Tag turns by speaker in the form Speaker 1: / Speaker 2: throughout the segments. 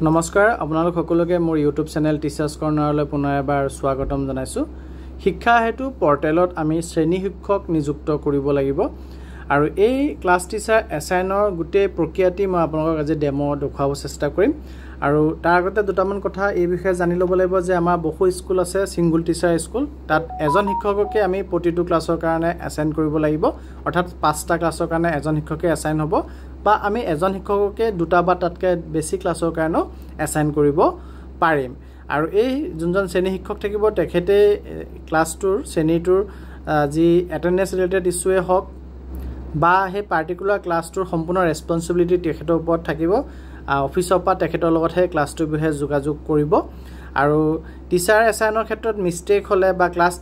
Speaker 1: নমস্কাৰ আপোনালোক সকলোকে মোৰ ইউটিউব চেনেল টিচাৰ্ছ কৰ্নাৰলৈ পুনৰ এবাৰ স্বাগতম জনাইছো। শিক্ষা হেতু পৰ্টেলত আমি শ্ৰেণী শিক্ষক নিযুক্ত কৰিব লাগিব আৰু এই ক্লাছ টিচাৰ এছাইনৰ গোটেই প্ৰক্ৰিয়াটি মই আপোনালোকক আজি ডেমো দেখুৱাব চেষ্টা কৰিম আৰু তাৰ আগতে দুটামান কথা এই বিষয়ে জানি ল'ব লাগিব যে আমাৰ বহু স্কুল আছে সিঙ্গল টিচাৰ স্কুল তাত এজন শিক্ষককে আমি প্ৰতিটো ক্লাছৰ কাৰণে এছাইন কৰিব লাগিব অৰ্থাৎ 5টা ক্লাছৰ কাৰণে এজন শিক্ষকে এছাইন হ'ব বা আমি এজন শিক্ষককে দুটা বা তাতকে বেছি ক্লাছৰ কাৰণে এছাইন কৰিব পাৰিম আৰু এই যোনজন শ্ৰেণী শিক্ষক থাকিব তেখেতে ক্লাছটোৰ শ্ৰেণীটোৰ যি এটেন্ডেন্স ৰিলেটেড ইস্যুৱে হওক বা হে পাৰ্টিকুলাৰ ক্লাছটোৰ সম্পূৰ্ণ ৰেসপন্সিবিলিটি তেখেতৰ ওপৰত থাকিব অফিসৰ পৰা তেখেতৰ লগতহে ক্লাছটোৰ বিষয়ে যোগাযোগ কৰিব আৰু টিচাৰ এছাইনৰ ক্ষেত্ৰত মিস্টেক হলে বা ক্লাছ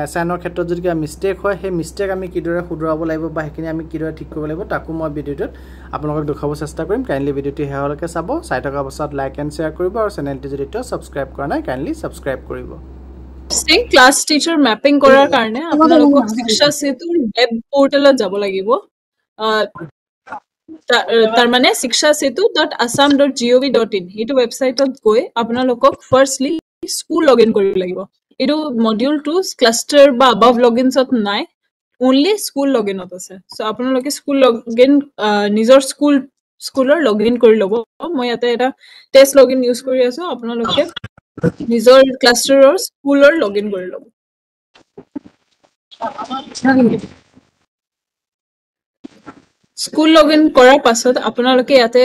Speaker 1: এছাইনৰ ক্ষেত্ৰত যদি কিবা মিস্টেক হয় সেই মিস্টেক আমি কিদৰে শুধৰাব লাগিব বা হেখিনি আমি কিদৰে ঠিক কৰিব লাগিব তাকো মই ভিডিঅ'টোত আপোনালোকক দেখাব চেষ্টা কৰিম কাইন্ডলি ভিডিঅ'টো হেহলৈকে চাব চাই থকা পাছত লাইক এণ্ড শ্বেয়াৰ কৰিব আৰু চেনেলটো যদি সাবস্ক্ৰাইব কৰা নাই কাইন্ডলি সাবস্ক্ৰাইব কৰিব
Speaker 2: স্টেট ক্লাছ টিচাৰ ম্যাপিং কৰাৰ কাৰণে আপোনালোকক শিক্ষা সেতুৰ ৱেব পোৰ্টেলত যাব লাগিব তাৰ মানে shikshasetu.assam.gov.in এইটো ৱেবসাইটত গৈ আপোনালোকক ফাৰ্স্টলি স্কুল লগইন কৰিব লাগিব এইটো মডিউল 2 ক্লাষ্টাৰ বা above লগইনছত নাই only স্কুল লগইনত আছে সো আপোনালোকে স্কুল লগইন নিজৰ স্কুলৰ লগইন কৰি লব মই ইয়াতে এটা টেষ্ট লগইন ইউজ কৰি আছো আপোনালোকে নিজৰ ক্লাষ্টাৰৰ স্কুলৰ লগইন কৰি লব স্কুল লগইন কৰাৰ পাছত আপোনালোকে ইয়াতে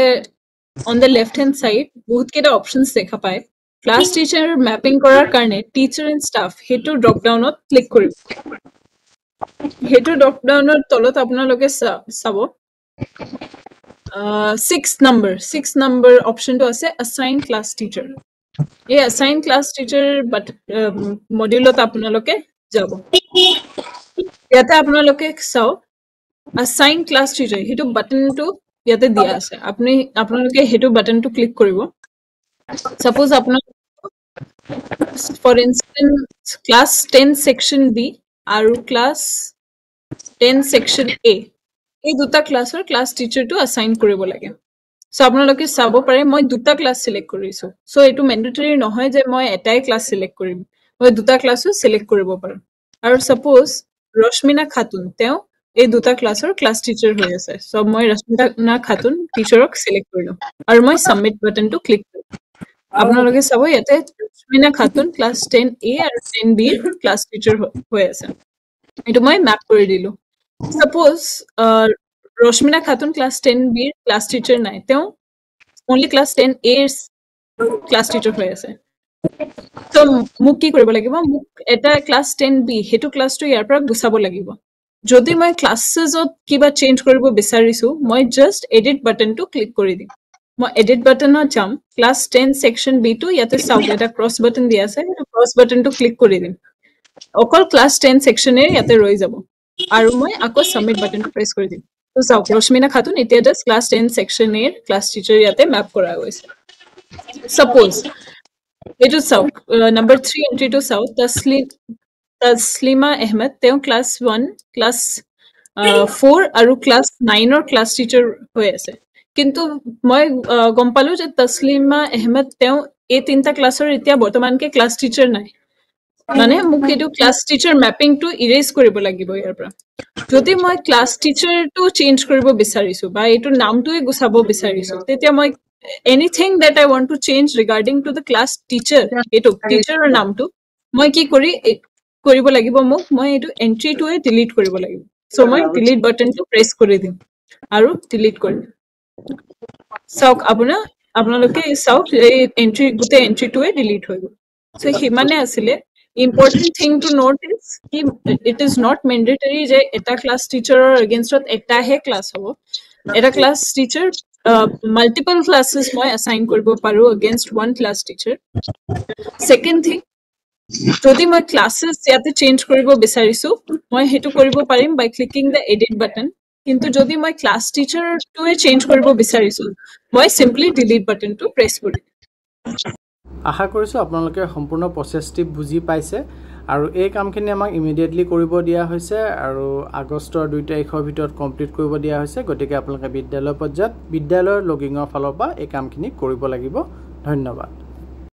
Speaker 2: on the left hand side বহুত কেইটা অপচনছ দেখা পায় ক্লাছ টিচাৰ ম্যাপিং কৰাৰ কাৰণে টিচাৰ এণ্ড ষ্টাফ হেতু ড্ৰপ ডাউনত ক্লিক কৰিব হেতু ড্ৰপ ডাউনৰ তলত আপোনালোকে চাব 6 নম্বৰ অপচনটো আছে assign class teacher এই assign class teacher বাট মডিউলত আপোনালোকে যাব ইয়াতে আপোনালোকে চাও assign class teacher হেতু বাটনটো ইয়াতে দিয়া আছে আপোনালোকে হেতু বাটনটো ক্লিক কৰিব suppose আপোনালোক for instance class 10 section B আৰু class 10 section A এই দুটা ক্লাছৰ ক্লাছ টিচাৰটো assign কৰিব লাগে সো আপোনালোকে চাব পাৰে মই দুটা ক্লাছ সিলেক্ট কৰিছো সো এটো ম্যান্ডেটৰি নহয় যে মই এটাই ক্লাছ সিলেক্ট কৰিম মই দুটা ক্লাছও সিলেক্ট কৰিব পাৰো আৰু suppose ৰশ্মিনা খাতুন তেওঁ এই দুটা ক্লাছৰ ক্লাছ টিচাৰ হৈ আছে সো মই ৰশ্মিনা খাতুন টিচাৰক সিলেক্ট কৰিলো আৰু মই সাবমিট বাটনটো ক্লিক কৰিলো আপোনালোকে চাব ইয়াতে ৰশ্মিনা খাতুন ক্লাছ 10A আৰু 10B ক্লাছ টিচাৰ হৈ আছে এটো মই ম্যাপ কৰি দিলো suppose Rashmina Khatun class 10B class teacher নাই তেওঁ only class 10A class teacher হৈ আছে তো মোক কি কৰিব লাগিব মোক এটা ক্লাছ 10B হেতু ক্লাছটো ইয়াৰ পৰা গুছাব লাগিব যদি মই ক্লাছেছত কিবা চেঞ্জ কৰিব বিচাৰিছো মই জাস্ট এডিট বাটনটো ক্লিক কৰি দিম মই এডিট বাটনত যাম ক্লাছ 10 সেকশন B টো ইয়াতে চাওক এটা ক্ৰছ বাটন দিয়া আছে এটা ক্ৰছ বাটনটো ক্লিক কৰি দিম অকল ক্লাছ 10 সেকশনে ইয়াতে ৰৈ যাব আৰু মই আকৌ সাবমিট বাটনটো প্ৰেছ কৰি দিম তো চাওক ৰশ্মিনা খাতুন এতিয়া জাস্ট ক্লাছ 10 সেকশনৰ ক্লাছ টিচাৰ ইয়াতে ম্যাপ কৰা গৈছে সাপোজ এটো চাওক নম্বৰ 3 এন্ট্ৰিটো চাওক তসলিমা আহমেদ তেওঁ ক্লাছ 1 ক্লাছ 4 আৰু ক্লাছ 9 ৰ ক্লাছ টিচাৰ হৈ আছে কিন্তু মই গম পালো যে তসলিমা আহমেদ তেওঁ এই তিনটা ক্লাছৰ এতিয়া বৰ্তমানকে ক্লাছ টিচাৰ নাই মানে মোক এটো class teacher mapping to erase কৰিব লাগিব ইয়াৰ পৰা যদি মই ক্লাছ টিচাৰটো চেঞ্জ কৰিব বিচাৰিছো বা এটো নামটোই গুছাব বিচাৰিছো তেতিয়া মই anything that I want to change regarding to the class teacher eto teacher or naam to moi ki koribo lagibo moi etu entry to e delete koribo lagibo so moi delete button to press kori dim aru delete kori sauk apnaloke sauk ei entry gute entry to e delete hoibo so himane asile important thing to note is ki it is not mandatory je eta class teacher or against eta he class hobo eta class teacher multiple classes মই assign কৰিব পাৰো against one class teacher second thing যদি মই classes ইয়াতে change কৰিব বিচাৰিছো মই হেতু কৰিব পাৰিম by clicking the edit button কিন্তু যদি মই class teacher টোৱে চেঞ্জ কৰিব বিচাৰিছো মই simply delete button টো প্ৰেছ কৰিম
Speaker 1: আশা কৰিছো আপোনালোকে সম্পূৰ্ণ প্ৰচেছটি বুজি পাইছে আৰু এই কামখিনি আমাক ইমিডিয়েটলি কৰিব দিয়া হৈছে আৰু আগষ্টৰ 2 তাৰিখৰ ভিতৰত কমপ্লিট কৰিব দিয়া হৈছে গতিকে আপোনালোকে বিদ্যালয় পৰ্যায়ত বিদ্যালয়ৰ লগিঙৰ ফালৰ পৰা এই কামখিনি কৰিব লাগিব ধন্যবাদ।